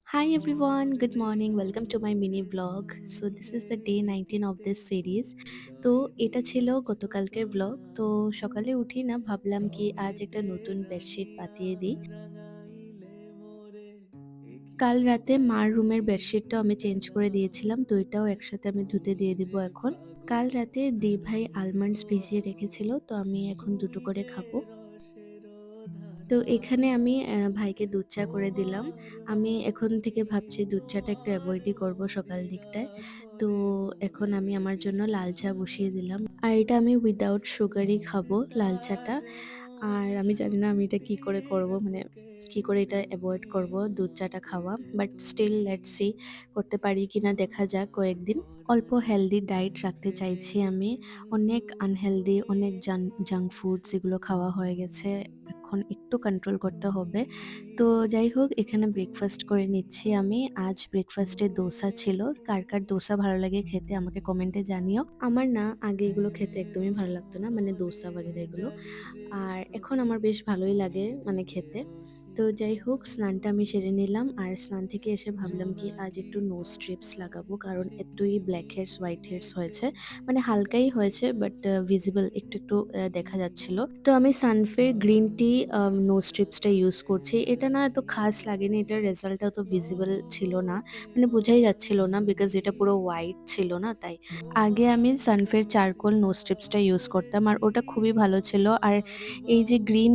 Hi everyone, good morning. Welcome to my mini vlog. So this is the day 19 of this series. তো এটা ছিল গতকালকের vlog. তো সকালে উঠি না ভাবলাম কি আজ একটা নতুন বেডশিট পাতিয়ে দিই। কাল রাতে মার রুমের বেডশিটটা আমি চেঞ্জ করে দিয়েছিলাম, তো এটাও একসাথে আমি ধুতে দিয়ে দিব এখন। কাল রাতে দি ভাই আলমন্ডস ভিজিয়ে রেখেছিল, তো আমি এখন দুটো করে খাবো। তো এখানে আমি ভাইকে দুধ চা করে দিলাম। আমি এখন থেকে ভাবছি দুধ চাটা একটু এভয়েডই করব সকাল দিকটায়। তো এখন আমি আমার জন্য লাল চা বসিয়ে দিলাম। আর এটা আমি উইদাউট সুগারই খাবো লাল চাটা। আর আমি জানি না আমি এটা কি করে করব, মানে কি করে এটা এভয়েড করব দুধ চাটা খাওয়া। বাট স্টিল লেটস সি করতে পারি কিনা দেখা যাক কয়েকদিন। অল্প হেলদি ডায়েট রাখতে চাইছি আমি। অনেক আনহেলদি, অনেক জাঙ্ক ফুডস এগুলো খাওয়া হয়ে গেছে। এখন একটু কন্ট্রোল করতে হবে। তো যাই হোক, এখানে ব্রেকফাস্ট করে নিচ্ছি আমি। আজ ব্রেকফাস্টে দোসা ছিল। কার, কার দোসা ভালো লাগে খেতে আমাকে কমেন্টে জানিও। আমার না আগে এগুলো খেতে একদমই ভালো লাগতো না, মানে দোসা বাগেরা এগুলো। আর এখন আমার বেশ ভালোই লাগে মানে খেতে। তো যাই হোক, স্নানটা আমি সেরে নিলাম। আর স্নান থেকে এসে ভাবলাম কি আজ একটু নোজ স্ট্রিপস লাগাবো, কারণ এতই ব্ল্যাক হেডস হোয়াইট হেডস হয়েছে। মানে হালকাই হয়েছে, বাট ভিজিবল একটু একটু দেখা যাচ্ছিল। তো আমি সানফের গ্রিন টি নোজ স্ট্রিপসটা ইউজ করছি। এটা না এত খাস লাগেনি, এটার রেজাল্টটা তো ভিজিবল ছিল না, মানে বোঝাই যাচ্ছিল না বিকজ এটা পুরো হোয়াইট ছিল না তাই। আগে আমি সানফের চারকোল নোজ স্ট্রিপসটা ইউজ করতাম আর ওটা খুবই ভালো ছিল। আর এই যে গ্রিন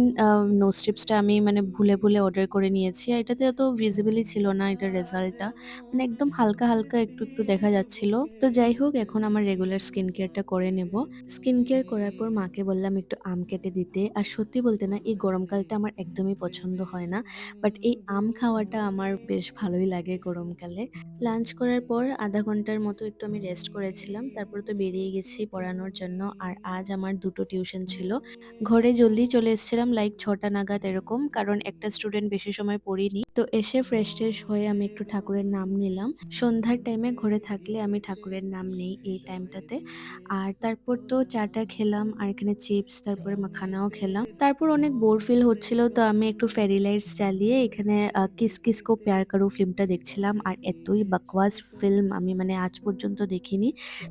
নোজ স্ট্রিপসটা আমি মানে ভুলে ভুলে অর্ডার করে নিয়েছি। আর এটাতে এত ভিজিবলই ছিল না এটার রেজাল্টটা, মানে একদম হালকা হালকা একটু একটু দেখা যাচ্ছিল। তো যাই হোক, এখন আমার রেগুলার স্কিন কেয়ারটা করে নেব। স্কিন কেয়ার করার পর মাকে বললাম একটু আম কেটে দিতে। আর সত্যি বলতে না এই গরমকালটা আমার একদমই পছন্দ হয় না, বাট এই আম খাওয়াটা আমার বেশ ভালোই লাগে গরমকালে। লাঞ্চ করার পর আধা ঘন্টার মতো একটু আমি রেস্ট করেছিলাম, তারপর তো বেরিয়ে গেছি পড়ানোর জন্য। আর আজ আমার দুটো টিউশন ছিল। ঘরে জলদি চলে এসেছিলাম লাইক ৬টা নাগাদ এরকম, কারণ একটা স্টুডেন্ট বেশি সময় পড়িনি। তো এসে ফ্রেশ ট্রেশ হয়ে আমি একটু ঠাকুরের নাম নিলাম। সন্ধ্যার টাইমে ঘরে থাকলে আমি ঠাকুরের নাম নেই এই টাইমটাতে। আর তারপর তো চাটা খেলাম আর এখানে চিপস, তারপরে মাখানাও খেলাম। তারপর অনেক বোর ফিল হচ্ছিল, তো আমি একটু ফেরি লাইটস জ্বালিয়ে এখানে কিস কিস কো প্যার করো ফিল্মটা দেখছিলাম। আর এতই বকওয়াস ফিল্ম আমি মানে আজ পর্যন্ত দেখিনি।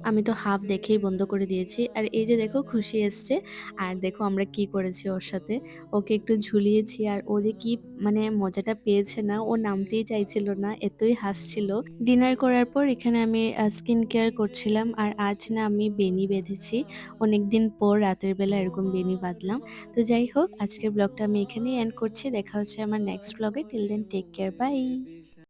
আমি তো হাফ দেখেই বন্ধ করে দিয়েছি। আর এই যে দেখো খুশি এসছে। আর দেখো আমরা কি করেছি ওর সাথে। ওকে একটু ঝুলিয়েছি আর ও যে কি মানে মজাটা পেয়েছে না, ও নামতেই চাইছিল না, এতই হাসছিল। ডিনার করার পর এখানে আমি স্কিন কেয়ার করছিলাম। আর আজ না আমি বেনি বেঁধেছি। অনেকদিন পর রাতের বেলা এরকম বেনি বাঁধলাম। তো যাই হোক, আজকের ব্লগটা আমি এখানেই এন্ড করছি। দেখা হচ্ছে আমার নেক্সট ব্লগে। Till then take care, by.